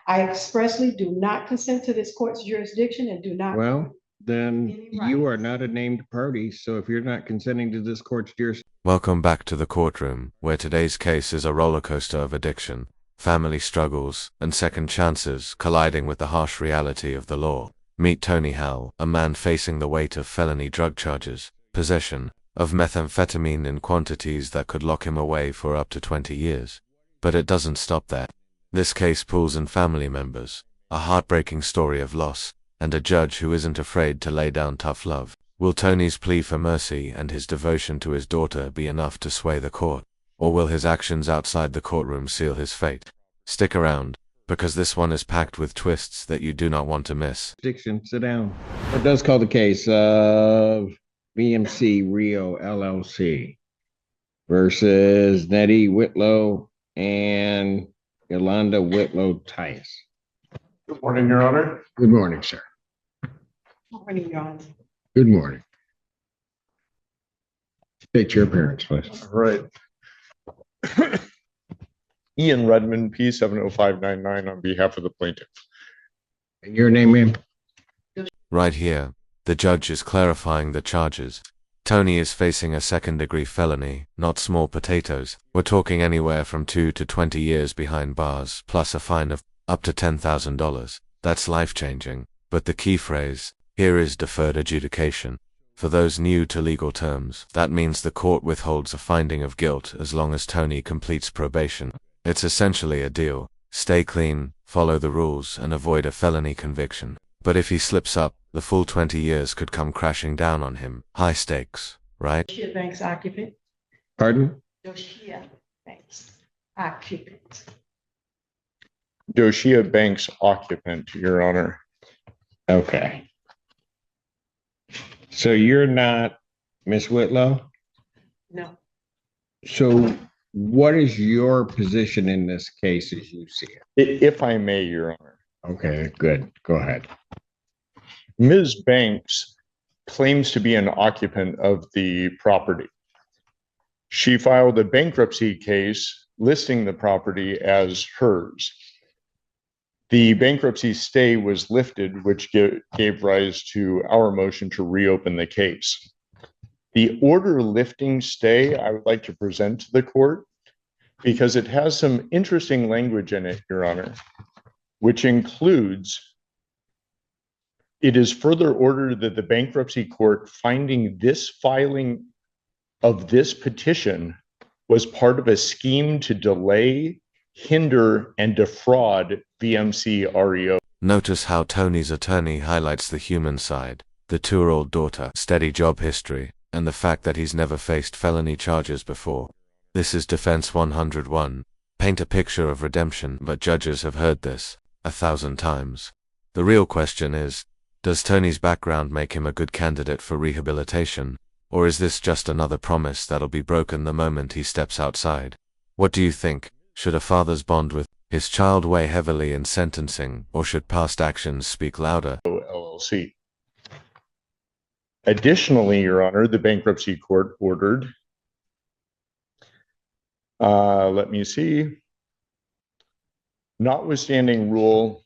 I expressly do not consent to this court's jurisdiction and do not. Well, then Any you are rights. not a named party. So if you're not consenting to this court's jurisdiction. Welcome back to the courtroom, where today's case is a roller coaster of addiction, family struggles, and second chances colliding with the harsh reality of the law. Meet Tony Howell, a man facing the weight of felony drug charges, possession of methamphetamine in quantities that could lock him away for up to 20 years. But it doesn't stop there. This case pulls in family members, a heartbreaking story of loss, and a judge who isn't afraid to lay down tough love. Will Tony's plea for mercy and his devotion to his daughter be enough to sway the court? Or will his actions outside the courtroom seal his fate? Stick around, because this one is packed with twists that you do not want to miss. Sit down. It does call the case of VMC Rio LLC versus Nettie Whitlow and Yolanda Whitlow Tice. Good morning, Your Honor. Good morning, sir. Morning, Your Honor. Good morning. State your appearance, please. All right. Ian Redmond, P70599, on behalf of the plaintiff. And your name, ma'am? Right here, the judge is clarifying the charges. Tony is facing a second-degree felony, not small potatoes. We're talking anywhere from 2 to 20 years behind bars, plus a fine of up to $10,000. That's life-changing. But the key phrase here is deferred adjudication. For those new to legal terms, that means the court withholds a finding of guilt as long as Tony completes probation. It's essentially a deal. Stay clean, follow the rules, and avoid a felony conviction. But if he slips up, the full 20 years could come crashing down on him. High stakes, right? Doshia Banks occupant. Pardon? Doshia Banks occupant. Doshia Banks occupant, Your Honor. Okay. So you're not Miss Whitlow? No. So what is your position in this case as you see it? If I may, Your Honor. Okay, good. Go ahead. Ms. Banks claims to be an occupant of the property. She filed a bankruptcy case listing the property as hers. The bankruptcy stay was lifted, which gave rise to our motion to reopen the case. The order lifting stay I would like to present to the court because it has some interesting language in it, Your Honor, which includes, it is further ordered that the bankruptcy court finding this filing of this petition was part of a scheme to delay, hinder, and defraud VMC REO. Notice how Tony's attorney highlights the human side, the 2-year-old daughter, steady job history, and the fact that he's never faced felony charges before. This is Defense 101. Paint a picture of redemption, but judges have heard this 1,000 times. The real question is, does Tony's background make him a good candidate for rehabilitation, or is this just another promise that'll be broken the moment he steps outside? What do you think? Should a father's bond with his child weigh heavily in sentencing, or should past actions speak louder? LLC. Additionally, Your Honor, the bankruptcy court ordered, let me see, notwithstanding Rule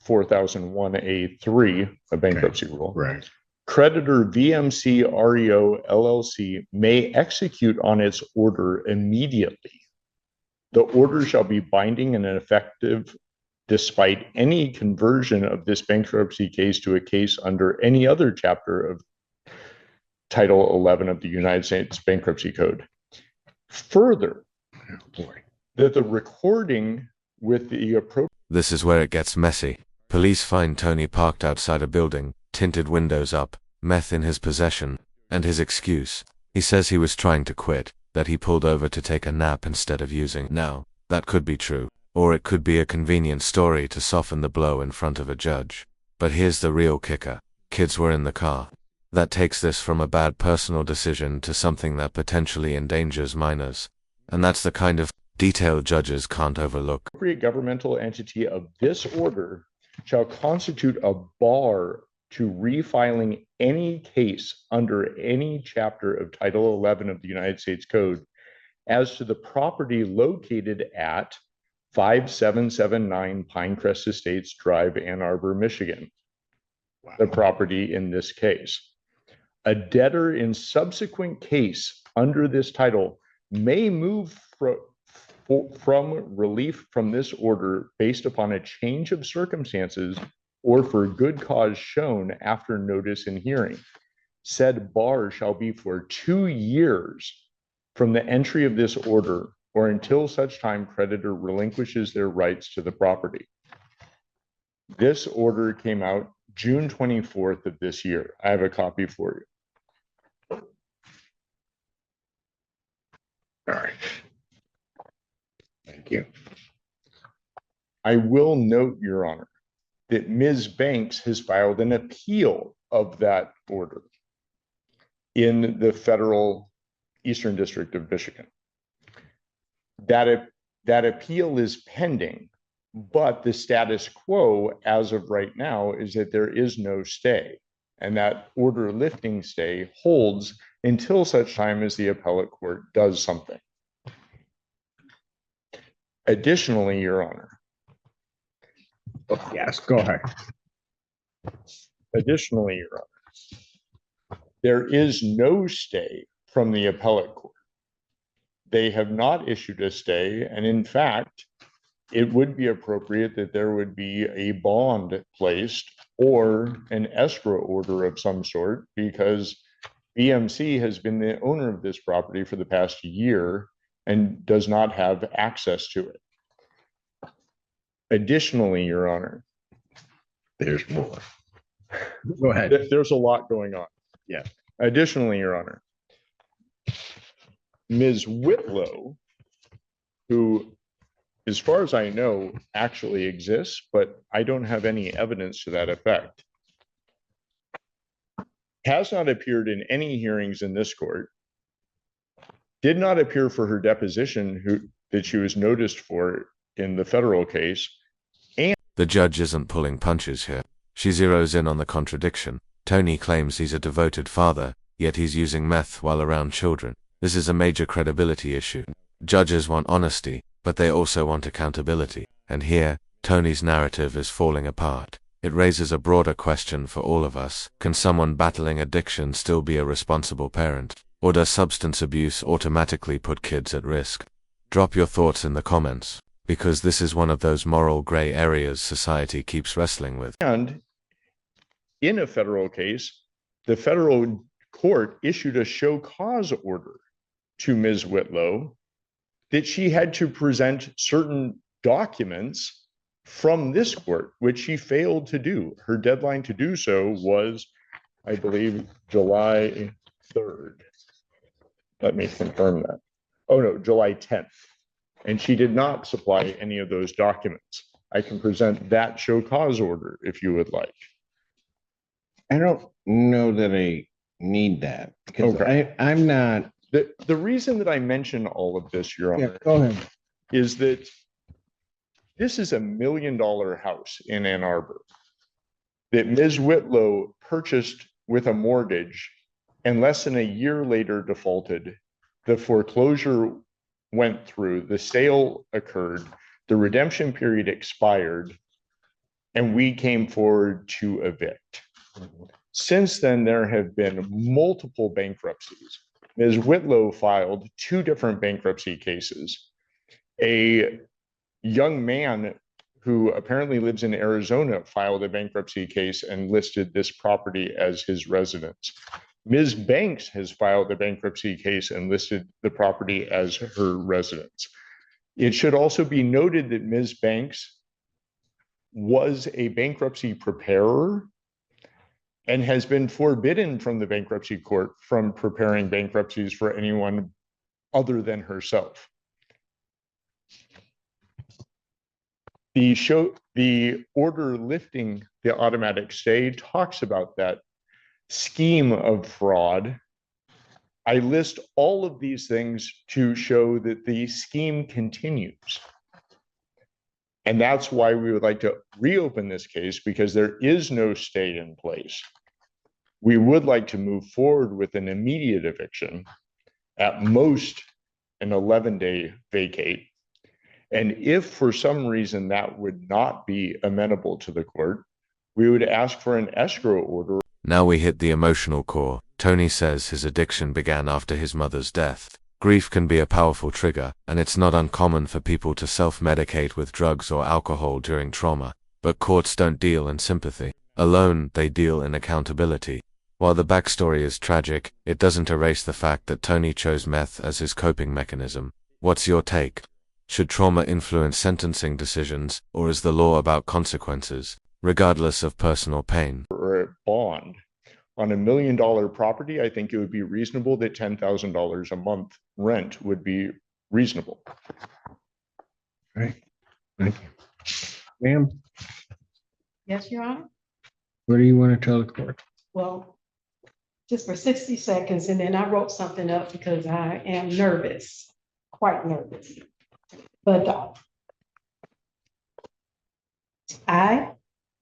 4001A3, a bankruptcy rule, Right. creditor VMC REO LLC may execute on its order immediately. The order shall be binding and effective despite any conversion of this bankruptcy case to a case under any other chapter of Title 11 of the United States Bankruptcy Code. Further, that the recording with the appropriate... This is where it gets messy. Police find Tony parked outside a building, tinted windows up, meth in his possession, and his excuse. He says he was trying to quit, that he pulled over to take a nap instead of using. Now, that could be true, or it could be a convenient story to soften the blow in front of a judge. But here's the real kicker. Kids were in the car. That takes this from a bad personal decision to something that potentially endangers minors. And that's the kind of detail judges can't overlook. Appropriate governmental entity of this order shall constitute a bar to refiling any case under any chapter of Title 11 of the United States Code as to the property located at 5779 Pinecrest Estates Drive, Ann Arbor, Michigan, the property in this case. A debtor in subsequent case under this title may move from relief from this order based upon a change of circumstances or for good cause shown after notice and hearing. Said bar shall be for 2 years from the entry of this order or until such time creditor relinquishes their rights to the property. This order came out June 24th of this year. I have a copy for you. All right. Thank you. I will note, Your Honor, that Ms. Banks has filed an appeal of that order in the federal Eastern District of Michigan. That appeal is pending, but the status quo as of right now is that there is no stay, and that order lifting stay holds until such time as the appellate court does something. Additionally, Your Honor. Yes, go ahead. Additionally, Your Honor, there is no stay from the appellate court. They have not issued a stay, and in fact, it would be appropriate that there would be a bond placed or an escrow order of some sort, because BMC has been the owner of this property for the past year and does not have access to it. Additionally, Your Honor, There's more. Go ahead. there's a lot going on. Yeah. Additionally, Your Honor, Ms. Whitlow, who, as far as I know, actually exists, but I don't have any evidence to that effect, has not appeared in any hearings in this court, did not appear for her deposition that she was noticed for in the federal case. The judge isn't pulling punches here. She zeroes in on the contradiction. Tony claims he's a devoted father, yet he's using meth while around children. This is a major credibility issue. Judges want honesty, but they also want accountability. And here, Tony's narrative is falling apart. It raises a broader question for all of us. Can someone battling addiction still be a responsible parent? Or does substance abuse automatically put kids at risk? Drop your thoughts in the comments, because this is one of those moral gray areas society keeps wrestling with. And in a federal case, the federal court issued a show cause order to Ms. Whitlow that she had to present certain documents from this court, which she failed to do. Her deadline to do so was, I believe, July 3rd. Let me confirm that. Oh no, July 10th. And she did not supply any of those documents. I can present that show cause order if you would like. I don't know that I need that because Okay. I'm not. The reason that I mention all of this, Your Honor, Go ahead. is that this is $1 million house in Ann Arbor that Ms. Whitlow purchased with a mortgage and less than a year later defaulted. The foreclosure went through, the sale occurred, the redemption period expired, and we came forward to evict. Since then, there have been multiple bankruptcies. Ms. Whitlow filed 2 different bankruptcy cases. A young man who apparently lives in Arizona filed a bankruptcy case and listed this property as his residence. Ms. Banks has filed a bankruptcy case and listed the property as her residence. It should also be noted that Ms. Banks was a bankruptcy preparer and has been forbidden from the bankruptcy court from preparing bankruptcies for anyone other than herself. The order lifting the automatic stay talks about that scheme of fraud. I list all of these things to show that the scheme continues. And that's why we would like to reopen this case, because there is no stay in place. We would like to move forward with an immediate eviction, at most an 11-day vacate, And if for some reason that would not be amenable to the court, we would ask for an escrow order. Now we hit the emotional core. Tony says his addiction began after his mother's death. Grief can be a powerful trigger, and it's not uncommon for people to self-medicate with drugs or alcohol during trauma. But courts don't deal in sympathy alone, they deal in accountability. While the backstory is tragic, it doesn't erase the fact that Tony chose meth as his coping mechanism. What's your take? Should trauma influence sentencing decisions, or is the law about consequences, regardless of personal pain? Or a bond on $1 million property, I think it would be reasonable that $10,000 a month rent would be reasonable. Right. Thank you. Ma'am, Yes, Your Honor? what do you want to tell the court? Well, just for 60 seconds, and then I wrote something up because I am nervous, quite nervous. But I,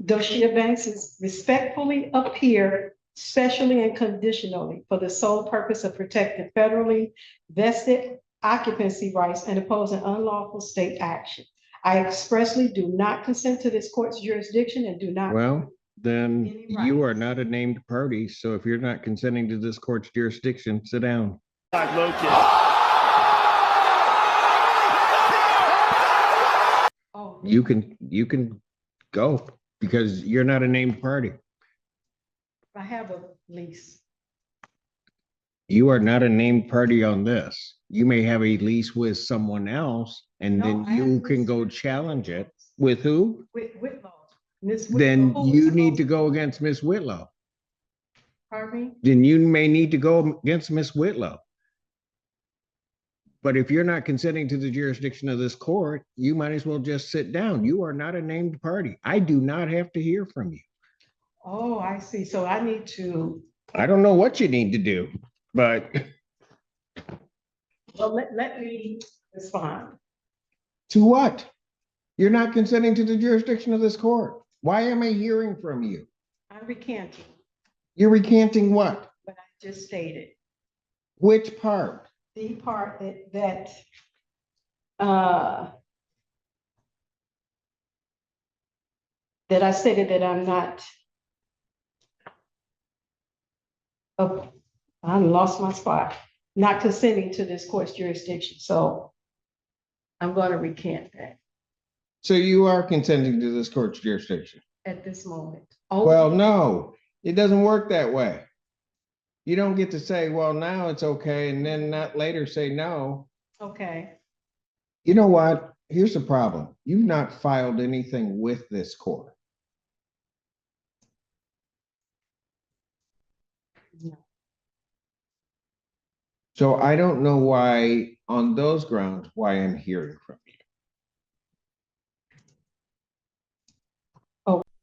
Doshia Banks, is respectfully appear specially and conditionally for the sole purpose of protecting federally vested occupancy rights and opposing unlawful state action. I expressly do not consent to this court's jurisdiction and do not. Well, then Any you are rights. not a named party. So if you're not consenting to this court's jurisdiction, sit down. Oh, You can go because you're not a named party. I have a lease. You are not a named party on this. You may have a lease with someone else and No, then I have you a can lease go with- challenge it. With who? With Whitlow. Miss Then Whitlow, who you is need to supposed- go against Miss Whitlow. Pardon me? Then you may need to go against Miss Whitlow. But if you're not consenting to the jurisdiction of this court, you might as well just sit down. You are not a named party. I do not have to hear from you. Oh, I see. So I need to, I don't know what you need to do, but well, let me respond. to what? You're not consenting to the jurisdiction of this court. Why am I hearing from you? I'm recanting You're recanting what? what I just stated. Which part? The part uh, that I stated that I'm not. Oh, I lost my spot, not consenting to this court's jurisdiction, so I'm going to recant that So you are consenting to this court's jurisdiction? at this moment. Well, no, it doesn't work that way. You don't get to say, well, now it's okay, and then not later say no. Okay, You know what? Here's the problem. You've not filed anything with this court. No. So I don't know why, on those grounds, why I'm hearing from you.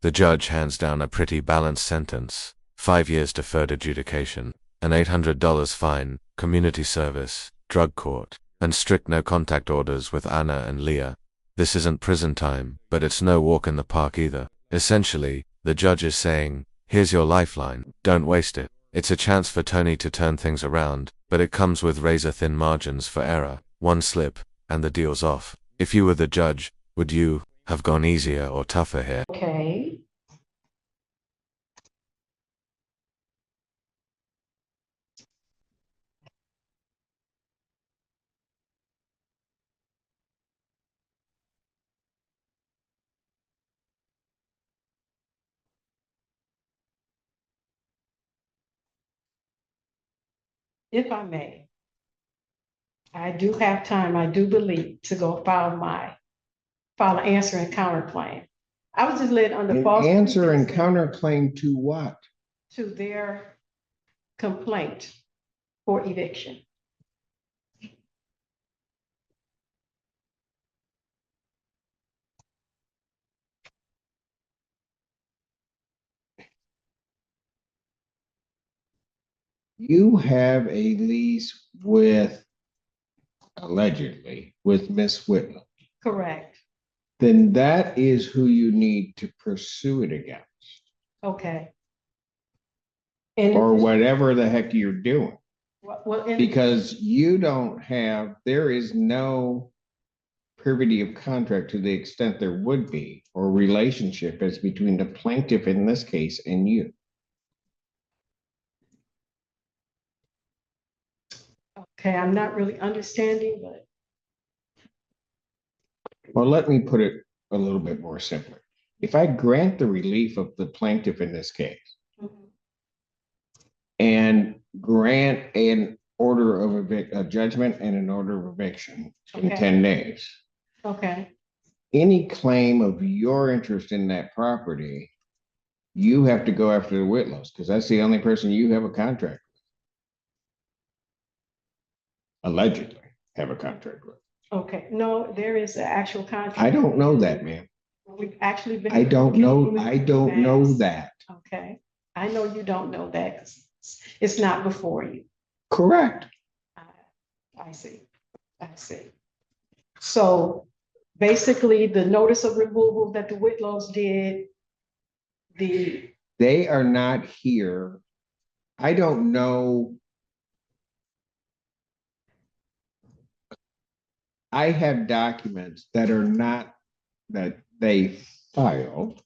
The judge hands down a pretty balanced sentence: 5 years deferred adjudication, an $800 fine, community service, drug court, and strict no-contact orders with Anna and Leah. This isn't prison time, but it's no walk in the park either. Essentially, the judge is saying, here's your lifeline, don't waste it. It's a chance for Tony to turn things around, but it comes with razor-thin margins for error. One slip, and the deal's off. If you were the judge, would you have gone easier or tougher here? okay. If I may, I do have time, I do believe, to go file an answer and counterclaim. I was just led under An false. answer and pretenses counterclaim to what? to their complaint for eviction. You have a lease with, allegedly, with Miss Whitlow. Correct. Then that is who you need to pursue it against, Okay. And or whatever the heck you're doing. well, Because you don't have, there is no privity of contract to the extent there would be, or relationship as between the plaintiff in this case and you. Okay, I'm not really understanding, but Well, let me put it a little bit more simply. If I grant the relief of the plaintiff in this case and grant an order of a judgment and an order of eviction in Okay. 10 days, okay, any claim of your interest in that property, you have to go after the Whitlows because that's the only person you have a contract with. Allegedly have a contract with. okay. No, there is an actual contract. I don't know that, ma'am. We've actually been. I don't know communicating that. Okay, I know you don't know that 'cause it's not before you. Correct. I see, I see. So basically, the notice of removal that the Whitlows did, They are not here. I don't know. I have documents that are not, that they filed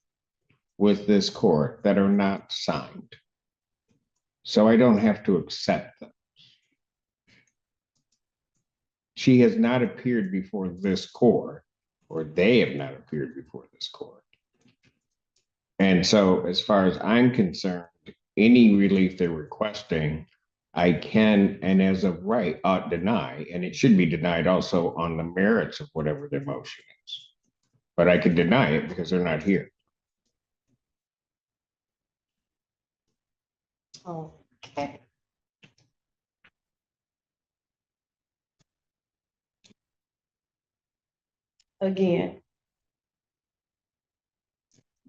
with this court that are not signed. So I don't have to accept them. She has not appeared before this court, or they have not appeared before this court. And so as far as I'm concerned, any relief they're requesting, I can, and as of right, deny, and it should be denied also on the merits of whatever their motion is. But I can deny it because they're not here. okay. Again,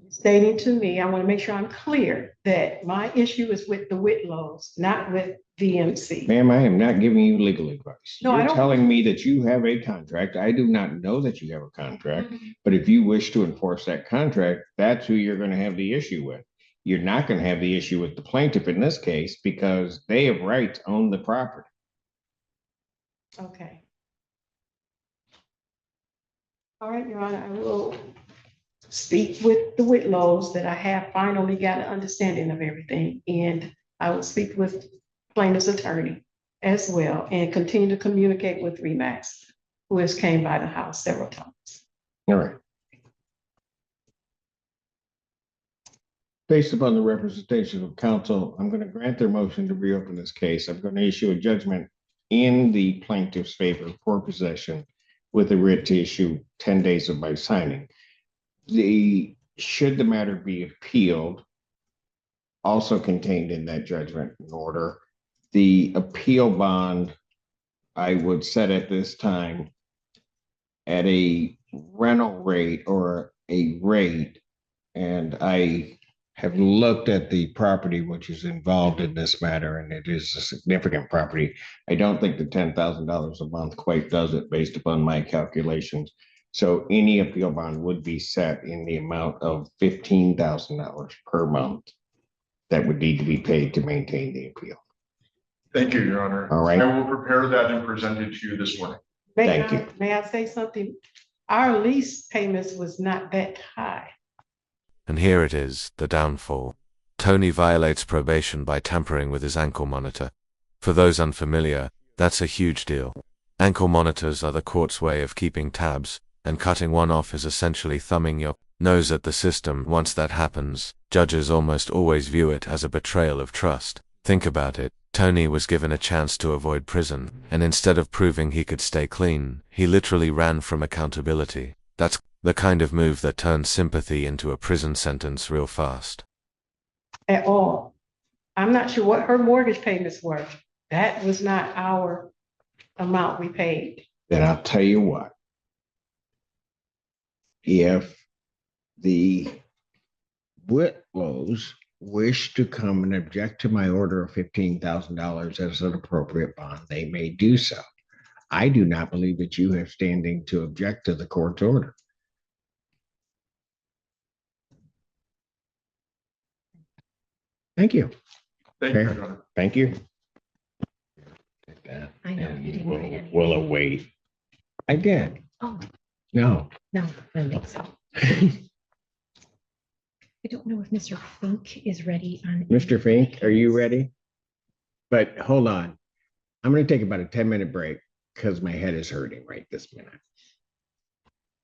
stating to me, I want to make sure I'm clear that my issue is with the Whitlows, not with VMC. Ma'am, I am not giving you legal advice. No, I You're don't- telling me that you have a contract. I do not know that you have a contract, Mhm. but if you wish to enforce that contract, that's who you're going to have the issue with. You're not going to have the issue with the plaintiff in this case because they have rights on the property. Okay. All right, Your Honor, I will speak with the Whitlows that I have finally got an understanding of everything. And I will speak with plaintiff's attorney as well and continue to communicate with Remax, who has came by the house several times. All right. Based upon the representation of counsel, I'm going to grant their motion to reopen this case. I'm going to issue a judgment in the plaintiff's favor for possession with a writ to issue 10 days of my signing. Should the matter be appealed, also contained in that judgment in order, the appeal bond I would set at this time at a rental rate or a rate, and I have looked at the property which is involved in this matter, and it is a significant property. I don't think the $10,000 a month quite does it based upon my calculations. So any appeal bond would be set in the amount of $15,000 per month that would need to be paid to maintain the appeal. Thank you, Your Honor. All right. I will prepare that and present it to you this morning. Thank you. May I say something? Our lease payments was not that high. And here it is, the downfall. Tony violates probation by tampering with his ankle monitor. For those unfamiliar, that's a huge deal. Ankle monitors are the court's way of keeping tabs, and cutting one off is essentially thumbing your nose at the system. Once that happens, judges almost always view it as a betrayal of trust. Think about it. Tony was given a chance to avoid prison, and instead of proving he could stay clean, he literally ran from accountability. That's the kind of move that turns sympathy into a prison sentence real fast. At all. I'm not sure what her mortgage payments were. That was not our amount we paid. Then I'll tell you what. If the Whitlows wish to come and object to my order of $15,000 as an appropriate bond, they may do so. I do not believe that you have standing to object to the court's order. Thank you. Thank you, Okay. Your Honor. Thank you. Take that, I know, and you didn't write any. we'll await. I did. Oh, No. No, I don't think so. I don't know if Mr. Fink is ready on. Mr. Fink, are you ready? But hold on. I'm going to take about a 10-minute break because my head is hurting right this minute.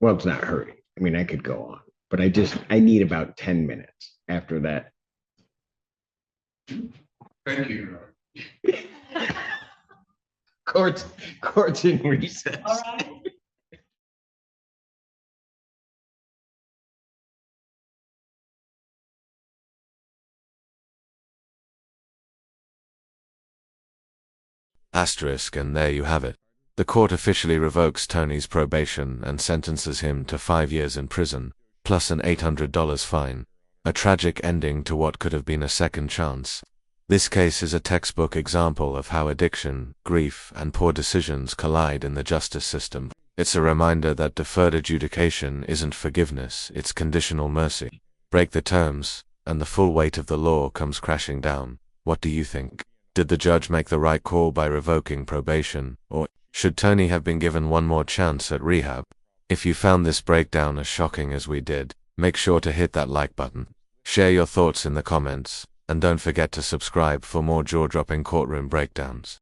Well, it's not hurting. I mean, I could go on, but I need about 10 minutes after that. Thank you. Court's in recess. All right. Asterisk, and there you have it. The court officially revokes Tony's probation and sentences him to 5 years in prison, plus an $800 fine. A tragic ending to what could have been a second chance. This case is a textbook example of how addiction, grief, and poor decisions collide in the justice system. It's a reminder that deferred adjudication isn't forgiveness, it's conditional mercy. Break the terms, and the full weight of the law comes crashing down. What do you think? Did the judge make the right call by revoking probation, or should Tony have been given one more chance at rehab? If you found this breakdown as shocking as we did, make sure to hit that like button. Share your thoughts in the comments, and don't forget to subscribe for more jaw-dropping courtroom breakdowns.